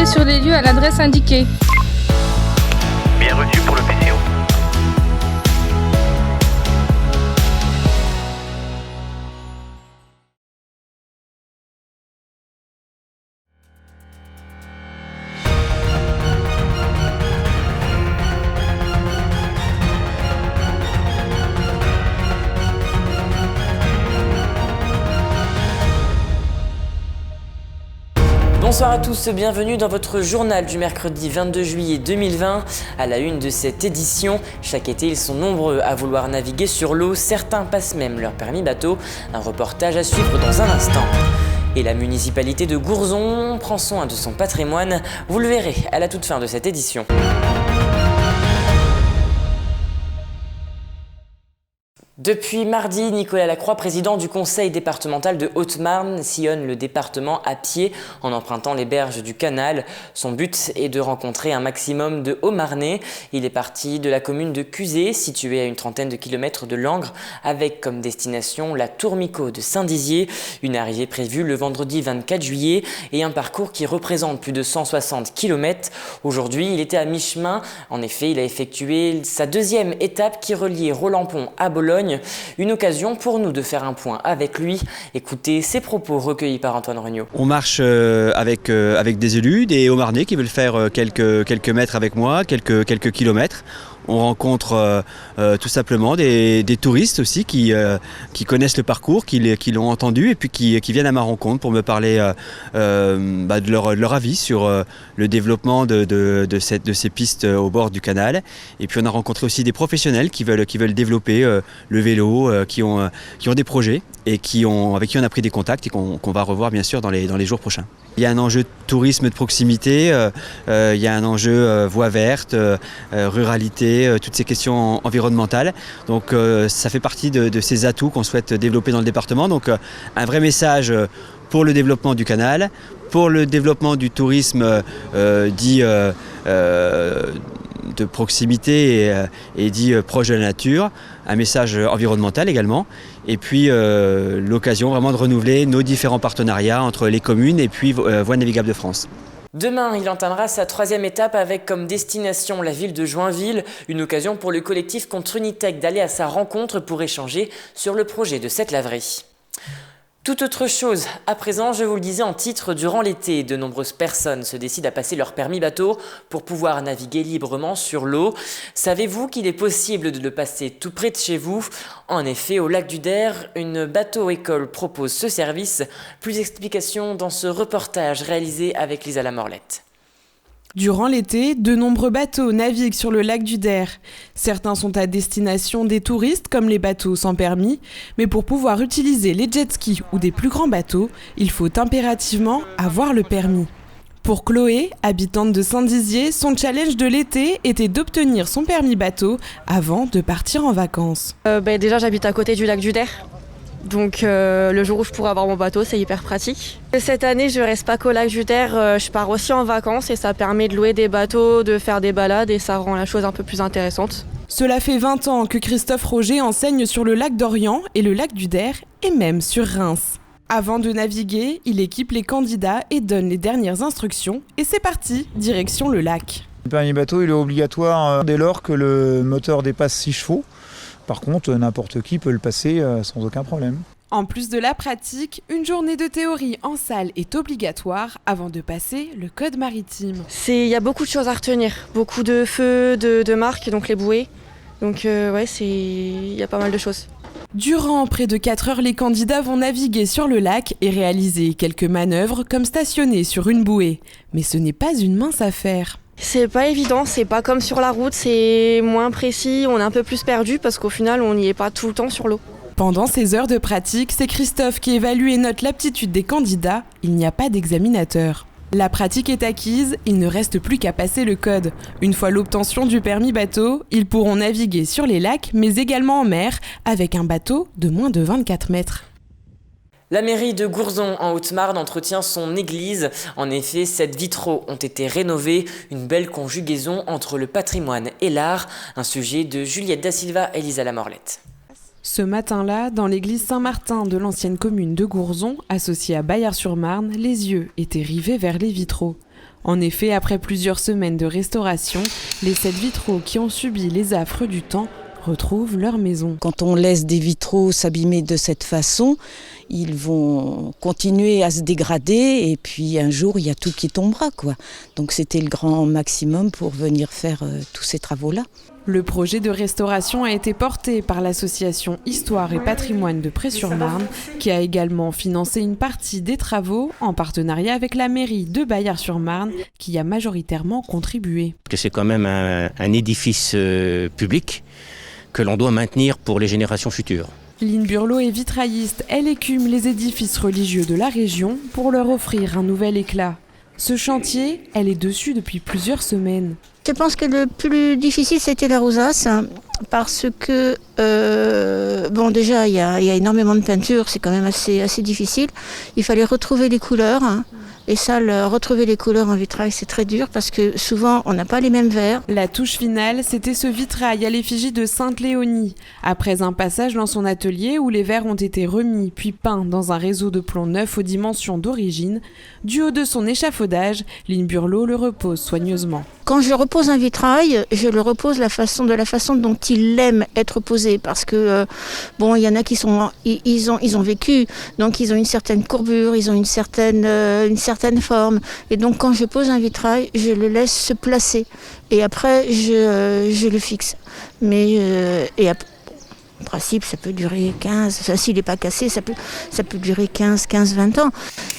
rendez sur les lieux à l'adresse indiquée. Bien reçu pour le PCO. Bonsoir à tous, bienvenue dans votre journal du mercredi 22 juillet 2020. À la une de cette édition, chaque été ils sont nombreux à vouloir naviguer sur l'eau, certains passent même leur permis bateau. Un reportage à suivre dans un instant. Et la municipalité de Gourzon prend soin de son patrimoine, vous le verrez à la toute fin de cette édition. Depuis mardi, Nicolas Lacroix, président du conseil départemental de Haute-Marne, sillonne le département à pied en empruntant les berges du canal. Son but est de rencontrer un maximum de Haut-Marnais. Il est parti de la commune de Cuzé, située à une trentaine de kilomètres de Langres, avec comme destination la Tour-Micot de Saint-Dizier. Une arrivée prévue le vendredi 24 juillet et un parcours qui représente plus de 160 km. Aujourd'hui, il était à mi-chemin. En effet, il a effectué sa deuxième étape qui reliait Roland-Pont à Bologne. Une occasion pour nous de faire un point avec lui. Écoutez ses propos recueillis par Antoine Regnault. On marche avec des élus, des Haut-Marnais qui veulent faire quelques mètres avec moi, quelques kilomètres. On rencontre tout simplement des touristes aussi qui connaissent le parcours, qui l'ont entendu et puis qui viennent à ma rencontre pour me parler de leur avis sur le développement de ces pistes au bord du canal. Et puis on a rencontré aussi des professionnels qui veulent développer le vélo, qui ont des projets et avec qui on a pris des contacts et qu'on va revoir bien sûr dans les jours prochains. Il y a un enjeu de tourisme de proximité, il y a un enjeu voie verte, ruralité, toutes ces questions environnementales. Donc ça fait partie de ces atouts qu'on souhaite développer dans le département. Donc un vrai message pour le développement du canal, pour le développement du tourisme dit de proximité et dit proche de la nature, un message environnemental également, et puis l'occasion vraiment de renouveler nos différents partenariats entre les communes et puis Voies navigables de France. Demain, il entamera sa troisième étape avec comme destination la ville de Joinville, une occasion pour le collectif contre Unitec d'aller à sa rencontre pour échanger sur le projet de cette laverie. Toute autre chose, à présent, je vous le disais en titre, durant l'été, de nombreuses personnes se décident à passer leur permis bateau pour pouvoir naviguer librement sur l'eau. Savez-vous qu'il est possible de le passer tout près de chez vous ? En effet, au lac du Der, une bateau-école propose ce service. Plus d'explications dans ce reportage réalisé avec Lisa Lamorlette. Durant l'été, de nombreux bateaux naviguent sur le lac du Der. Certains sont à destination des touristes, comme les bateaux sans permis, mais pour pouvoir utiliser les jet-skis ou des plus grands bateaux, il faut impérativement avoir le permis. Pour Chloé, habitante de Saint-Dizier, son challenge de l'été était d'obtenir son permis bateau avant de partir en vacances. Déjà, j'habite à côté du lac du Der. Donc le jour où je pourrai avoir mon bateau, c'est hyper pratique. Cette année, je reste pas qu'au lac du Der, je pars aussi en vacances et ça permet de louer des bateaux, de faire des balades et ça rend la chose un peu plus intéressante. Cela fait 20 ans que Christophe Roger enseigne sur le lac d'Orient et le lac du Der et même sur Reims. Avant de naviguer, il équipe les candidats et donne les dernières instructions et c'est parti, direction le lac. Le permis bateau il est obligatoire dès lors que le moteur dépasse 6 chevaux. Par contre, n'importe qui peut le passer sans aucun problème. En plus de la pratique, une journée de théorie en salle est obligatoire avant de passer le code maritime. Il y a beaucoup de choses à retenir, beaucoup de feux, de marques, donc les bouées. Donc il y a pas mal de choses. Durant près de 4 heures, les candidats vont naviguer sur le lac et réaliser quelques manœuvres comme stationner sur une bouée. Mais ce n'est pas une mince affaire. C'est pas évident, c'est pas comme sur la route, c'est moins précis, on est un peu plus perdu parce qu'au final on n'y est pas tout le temps sur l'eau. Pendant ces heures de pratique, c'est Christophe qui évalue et note l'aptitude des candidats, il n'y a pas d'examinateur. La pratique est acquise, il ne reste plus qu'à passer le code. Une fois l'obtention du permis bateau, ils pourront naviguer sur les lacs mais également en mer avec un bateau de moins de 24 mètres. La mairie de Gourzon en Haute-Marne entretient son église. En effet, 7 vitraux ont été rénovés. Une belle conjugaison entre le patrimoine et l'art. Un sujet de Juliette Da Silva et Lisa Lamorlette. Ce matin-là, dans l'église Saint-Martin de l'ancienne commune de Gourzon, associée à Baillard-sur-Marne, les yeux étaient rivés vers les vitraux. En effet, après plusieurs semaines de restauration, les 7 vitraux qui ont subi les affres du temps retrouvent leur maison. Quand on laisse des vitraux s'abîmer de cette façon, ils vont continuer à se dégrader et puis un jour, il y a tout qui tombera, quoi. Donc c'était le grand maximum pour venir faire tous ces travaux-là. Le projet de restauration a été porté par l'association Histoire et Patrimoine de Près-sur-Marne, qui a également financé une partie des travaux en partenariat avec la mairie de Baillard-sur-Marne, qui y a majoritairement contribué. C'est quand même un édifice public que l'on doit maintenir pour les générations futures. Lynn Burlot est vitrailliste. Elle écume les édifices religieux de la région pour leur offrir un nouvel éclat. Ce chantier, elle est dessus depuis plusieurs semaines. Je pense que le plus difficile, c'était la rosace, parce que, déjà, il y a énormément de peinture, c'est quand même assez difficile. Il fallait retrouver les couleurs, et ça, retrouver les couleurs en vitrail, c'est très dur, parce que souvent, on n'a pas les mêmes verres. La touche finale, c'était ce vitrail à l'effigie de Sainte Léonie. Après un passage dans son atelier où les verres ont été remis, puis peints dans un réseau de plomb neuf aux dimensions d'origine, du haut de son échafaudage, Lynn Burlot le repose soigneusement. Quand je repose un vitrail, je le repose de la façon dont il aime être posé, parce que il y en a qui ils ont vécu, donc ils ont une certaine courbure, ils ont une certaine forme, et donc quand je pose un vitrail, je le laisse se placer, et après je le fixe. En principe, ça peut durer 15, s'il n'est pas cassé, ça peut durer 15-20 ans.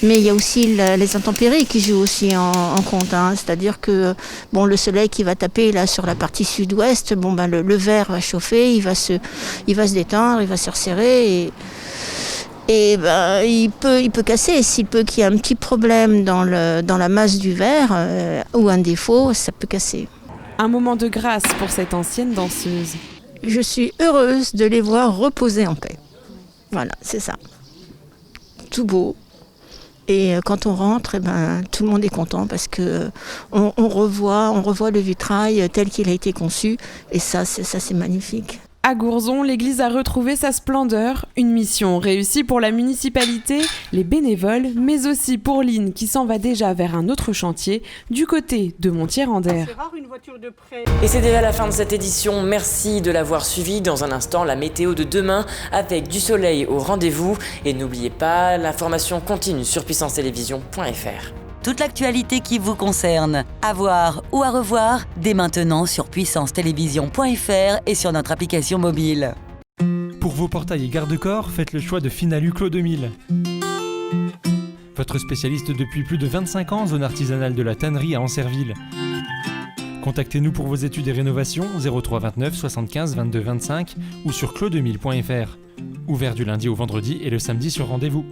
Mais il y a aussi les intempéries qui jouent aussi en compte. C'est-à-dire que le soleil qui va taper là sur la partie sud-ouest, le verre va chauffer, il va se détendre, il va se resserrer il peut casser. S'il peut qu'il y ait un petit problème dans la masse du verre ou un défaut, ça peut casser. Un moment de grâce pour cette ancienne danseuse. Je suis heureuse de les voir reposer en paix. Voilà, c'est ça. Tout beau. Et quand on rentre, tout le monde est content parce que on revoit le vitrail tel qu'il a été conçu. Et ça, c'est magnifique. À Gourzon, l'église a retrouvé sa splendeur, une mission réussie pour la municipalité, les bénévoles, mais aussi pour Lynn qui s'en va déjà vers un autre chantier du côté de Montier-en-Der. Et c'est déjà la fin de cette édition, merci de l'avoir suivi. Dans un instant, la météo de demain avec du soleil au rendez-vous. Et n'oubliez pas, l'information continue sur puissancetélévision.fr. Toute l'actualité qui vous concerne, à voir ou à revoir, dès maintenant sur puissancetélévision.fr et sur notre application mobile. Pour vos portails et garde-corps, faites le choix de Finalu Clos 2000. Votre spécialiste depuis plus de 25 ans, zone artisanale de la tannerie à Ancerville. Contactez-nous pour vos études et rénovations 03 29 75 22 25 ou sur clos2000.fr. Ouvert du lundi au vendredi et le samedi sur rendez-vous.